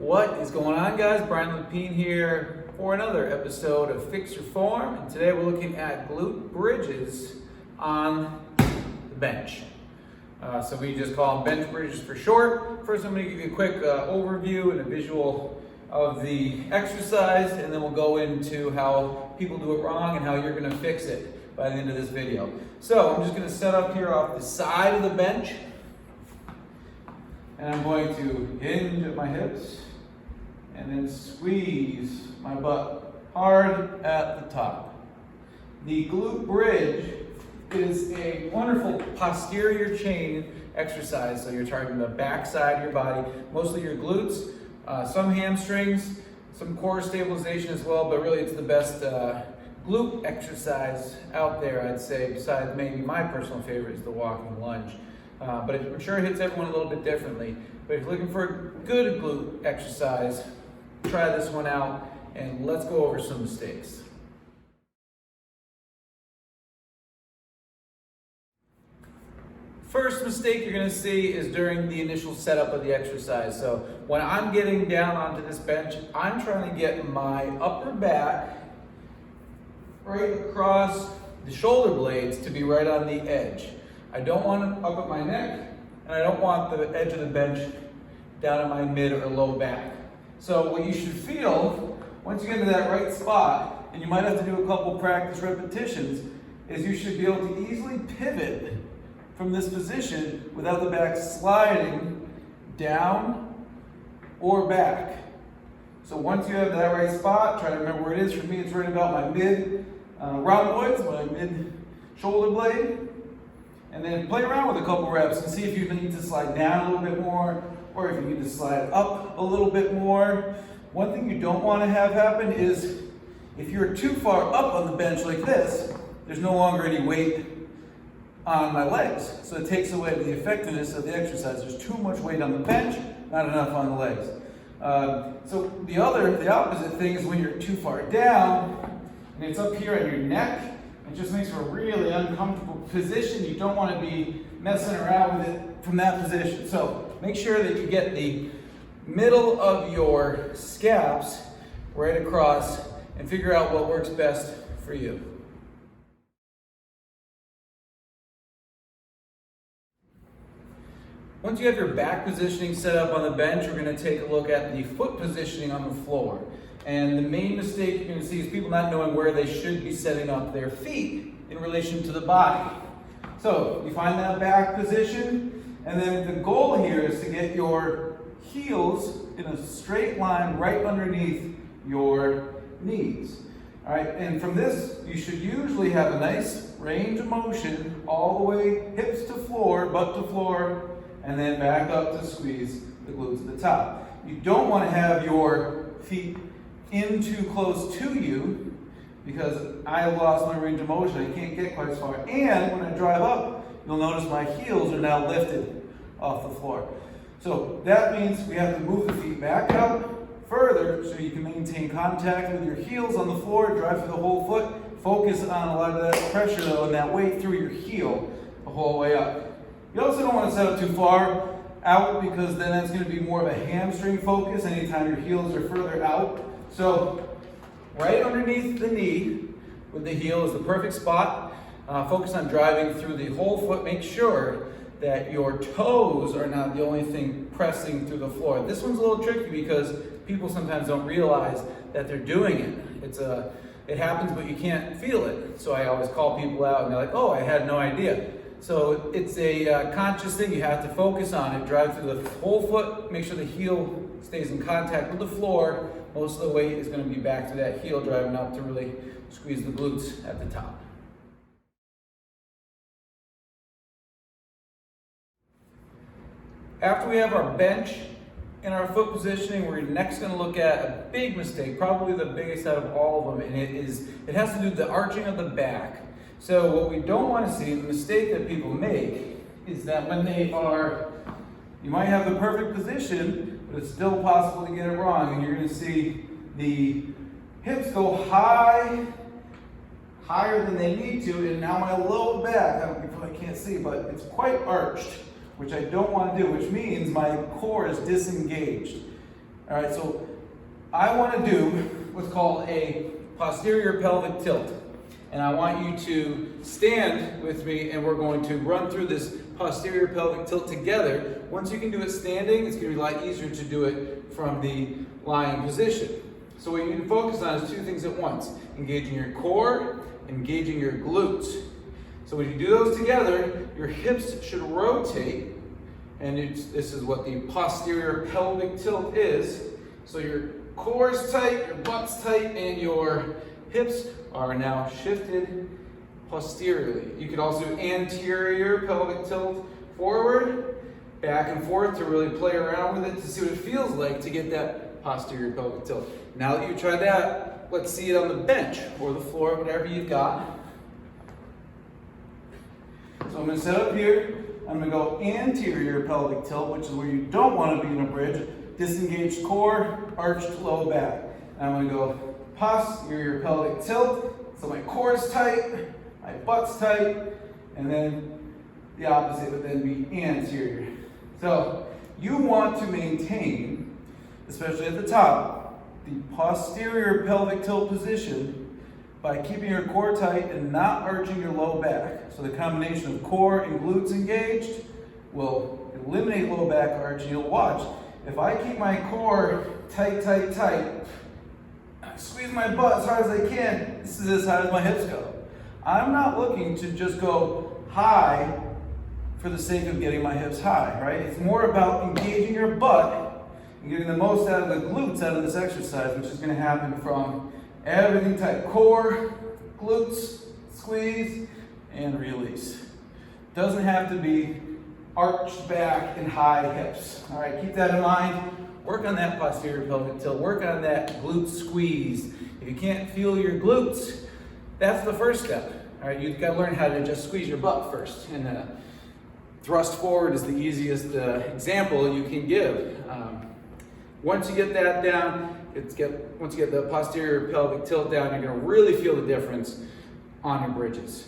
What is going on, guys? Brian Lepine here for another episode of Fix Your Form, and today we're looking at glute bridges on the bench. So we just call them bench bridges for short. First, I'm going to give you a quick overview and a visual of the exercise, and then we'll go into how people do it wrong and how you're going to fix it by the end of this video. So I'm just going to set up here off the side of the bench, and I'm going to hinge at my hips and then squeeze my butt hard at the top. The glute bridge is a wonderful posterior chain exercise. So you're targeting the back side of your body, mostly your glutes, some hamstrings, some core stabilization as well, but really it's the best glute exercise out there, I'd say, besides maybe my personal favorite is the walking lunge. But I'm sure it hits everyone a little bit differently. But if you're looking for a good glute exercise, try this one out and let's go over some mistakes. First mistake you're going to see is during the initial setup of the exercise. So when I'm getting down onto this bench, I'm trying to get my upper back right across the shoulder blades to be right on the edge. I don't want it up at my neck, and I don't want the edge of the bench down at my mid or low back. So what you should feel, once you get into that right spot, and you might have to do a couple practice repetitions, is you should be able to easily pivot from this position without the back sliding down or back. So once you have that right spot, try to remember where it is. For me, it's right about my mid rhomboids, my mid shoulder blade. And then play around with a couple reps and see if you need to slide down a little bit more or if you need to slide up a little bit more. One thing you don't want to have happen is if you're too far up on the bench like this, there's no longer any weight on my legs. So it takes away the effectiveness of the exercise. There's too much weight on the bench, not enough on the legs. So the opposite thing is when you're too far down and it's up here on your neck, it just makes for a really uncomfortable position. You don't want to be messing around with it from that position. So make sure that you get the middle of your scaps right across and figure out what works best for you. Once you have your back positioning set up on the bench, we're going to take a look at the foot positioning on the floor. And the main mistake you're going to see is people not knowing where they should be setting up their feet in relation to the body. So you find that back position, and then the goal here is to get your heels in a straight line right underneath your knees. All right, and from this, you should usually have a nice range of motion all the way hips to floor, butt to floor, and then back up to squeeze the glutes at the top. You don't want to have your feet in too close to you because I have lost my range of motion. I can't get quite as far. And when I drive up, you'll notice my heels are now lifted off the floor. So that means we have to move the feet back out further so you can maintain contact with your heels on the floor, drive through the whole foot. Focus on a lot of that pressure though and that weight through your heel the whole way up. You also don't want to set up too far out because then that's going to be more of a hamstring focus anytime your heels are further out. So right underneath the knee with the heel is the perfect spot. Focus on driving through the whole foot. Make sure that your toes are not the only thing pressing through the floor. This one's a little tricky because people sometimes don't realize that they're doing it. It happens, but you can't feel it. So I always call people out and they're like, oh, I had no idea. So it's a conscious thing. You have to focus on it. Drive through the whole foot. Make sure the heel stays in contact with the floor. Most of the weight is going to be back to that heel driving up to really squeeze the glutes at the top. After we have our bench and our foot positioning, we're next going to look at a big mistake, probably the biggest out of all of them, and it has to do with the arching of the back. So what we don't want to see, the mistake that people make, is that when you might have the perfect position, but it's still possible to get it wrong, and you're going to see the hips go higher than they need to, and now my low back, you probably can't see, but it's quite arched, which I don't want to do, which means my core is disengaged. All right, so I want to do what's called a posterior pelvic tilt. And I want you to stand with me, and we're going to run through this posterior pelvic tilt together. Once you can do it standing, it's going to be a lot easier to do it from the lying position. So what you need to focus on is two things at once: engaging your core, engaging your glutes. So when you do those together, your hips should rotate, and this is what the posterior pelvic tilt is. So your core is tight, your butt's tight, and your hips are now shifted posteriorly. You could also do anterior pelvic tilt, forward, back and forth, to really play around with it to see what it feels like to get that posterior pelvic tilt. Now that you tried that, let's see it on the bench or the floor, whatever you've got. So I'm going to set up here. I'm going to go anterior pelvic tilt, which is where you don't want to be in a bridge. Disengaged core, arched low back. And I'm going to go posterior pelvic tilt. So my core is tight, my butt's tight, and then the opposite would then be anterior. So you want to maintain, especially at the top, the posterior pelvic tilt position by keeping your core tight and not arching your low back. So the combination of core and glutes engaged will eliminate low back arch. You'll watch. If I keep my core tight, tight, tight, squeeze my butt as hard as I can, this is as high as my hips go. I'm not looking to just go high for the sake of getting my hips high, right? It's more about engaging your butt and getting the most out of the glutes out of this exercise, which is going to happen from everything tight. Core, glutes, squeeze, and release. Doesn't have to be arched back and high hips. All right, keep that in mind. Work on that posterior pelvic tilt. Work on that glute squeeze. If you can't feel your glutes, that's the first step. All right, you've got to learn how to just squeeze your butt first. And thrust forward is the easiest example you can give. Once you get that down, once you get the posterior pelvic tilt down, you're going to really feel the difference on your bridges.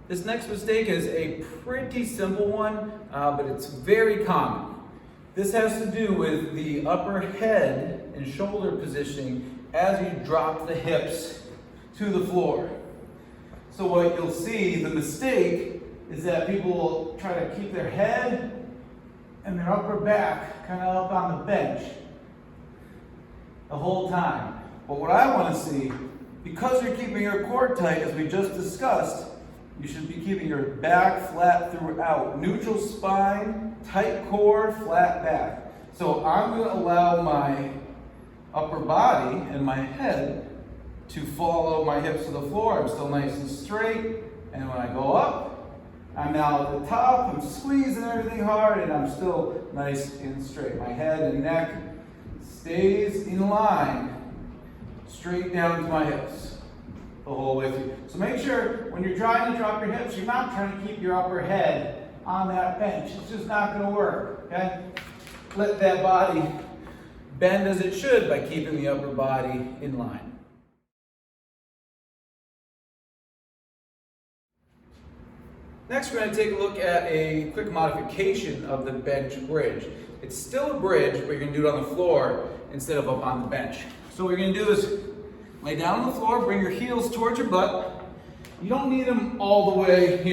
This next mistake is a pretty simple one, but it's very common. This has to do with the upper head and shoulder positioning as you drop the hips to the floor. So what you'll see, the mistake, is that people will try to keep their head and their upper back kind of up on the bench the whole time. But what I want to see, because you're keeping your core tight, as we just discussed, you should be keeping your back flat throughout. Neutral spine, tight core, flat back. So I'm going to allow my upper body and my head to follow my hips to the floor. I'm still nice and straight. And when I go up, I'm now at the top. I'm squeezing everything hard, and I'm still nice and straight. My head and neck stays in line, straight down to my hips the whole way through. So make sure when you're trying to drop your hips, you're not trying to keep your upper head on that bench. It's just not going to work, okay? Let that body bend as it should by keeping the upper body in line. Next, we're going to take a look at a quick modification of the bench bridge. It's still a bridge, but you're going to do it on the floor instead of up on the bench. So what you're going to do is lay down on the floor, bring your heels towards your butt. You don't need them all the way,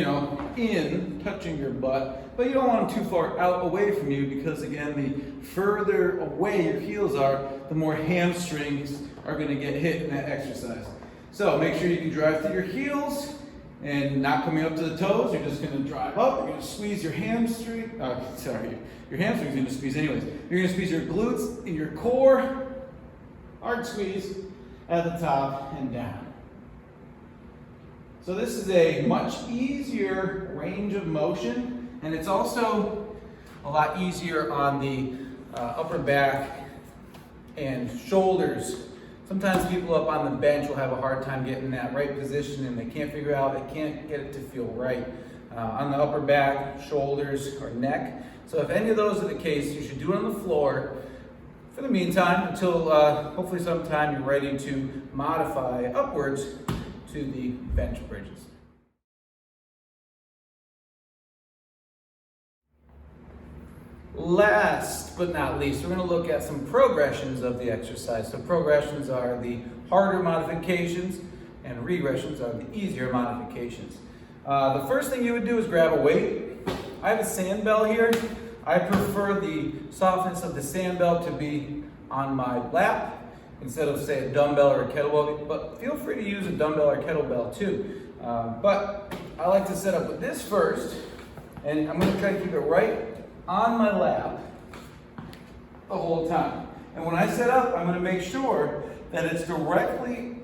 in, touching your butt, but you don't want them too far out away from you because, again, the further away your heels are, the more hamstrings are going to get hit in that exercise. So make sure you can drive through your heels and not coming up to the toes. You're just going to drive up. You're going to squeeze your hamstring. Your hamstring's going to squeeze anyways. You're going to squeeze your glutes and your core. Arch squeeze at the top and down. So this is a much easier range of motion, and it's also a lot easier on the upper back and shoulders. Sometimes people up on the bench will have a hard time getting that right position, and they can't figure out, they can't get it to feel right on the upper back, shoulders, or neck. So if any of those are the case, you should do it on the floor for the meantime until hopefully sometime you're ready to modify upwards to the bench bridges. Last but not least, we're going to look at some progressions of the exercise. So progressions are the harder modifications, and regressions are the easier modifications. The first thing you would do is grab a weight. I have a sandbell here. I prefer the softness of the sandbell to be on my lap instead of, say, a dumbbell or a kettlebell, but feel free to use a dumbbell or kettlebell too. But I like to set up with this first, and I'm going to try to keep it right on my lap the whole time. And when I set up, I'm going to make sure that it's directly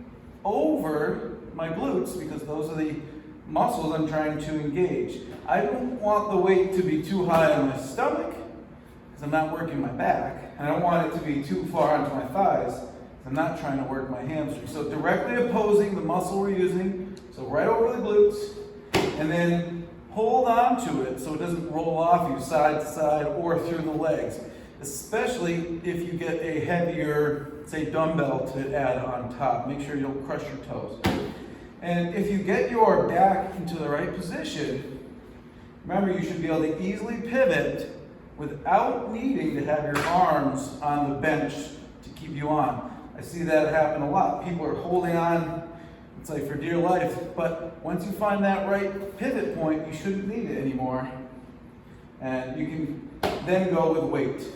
over my glutes, because those are the muscles I'm trying to engage. I don't want the weight to be too high on my stomach, because I'm not working my back. And I don't want it to be too far onto my thighs, because I'm not trying to work my hamstrings. So directly opposing the muscle we're using, so right over the glutes, and then hold on to it so it doesn't roll off you side to side or through the legs, especially if you get a heavier, say, dumbbell to add on top. Make sure you don't crush your toes. And if you get your back into the right position, remember you should be able to easily pivot without needing to have your arms on the bench to keep you on. I see that happen a lot. People are holding on, it's like for dear life, but once you find that right pivot point, you shouldn't need it anymore. And you can then go with weight.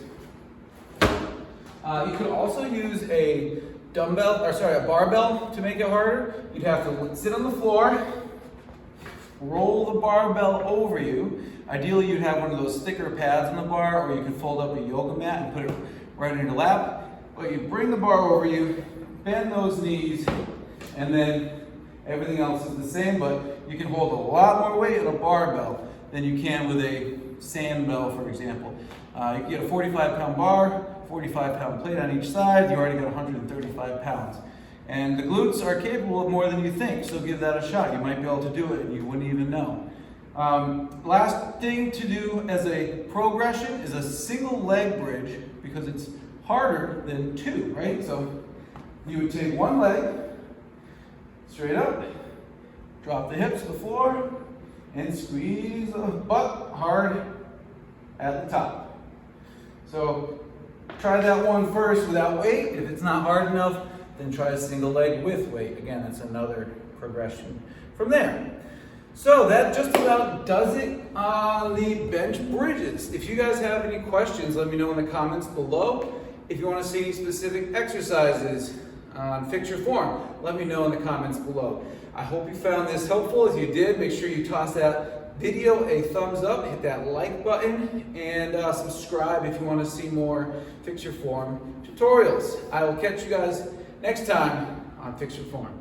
You could also use a barbell to make it harder. You'd have to sit on the floor, roll the barbell over you. Ideally, you'd have one of those thicker pads on the bar, or you could fold up a yoga mat and put it right in your lap. But you bring the bar over you, bend those knees, and then everything else is the same, but you can hold a lot more weight in a barbell than you can with a sandbell, for example. You can get a 45-pound bar, 45-pound plate on each side, you already got 135 pounds. And the glutes are capable of more than you think, so give that a shot. You might be able to do it and you wouldn't even know. Last thing to do as a progression is a single leg bridge, because it's harder than two, right? So you would take one leg, straight up, drop the hips to the floor, and squeeze the butt hard at the top. So try that one first without weight. If it's not hard enough, then try a single leg with weight. Again, that's another progression from there. So that just about does it on the bench bridges. If you guys have any questions, let me know in the comments below. If you want to see specific exercises on Fix Your Form, let me know in the comments below. I hope you found this helpful. If you did, make sure you toss that video a thumbs up, hit that like button, and subscribe if you want to see more Fix Your Form tutorials. I will catch you guys next time on Fix Your Form.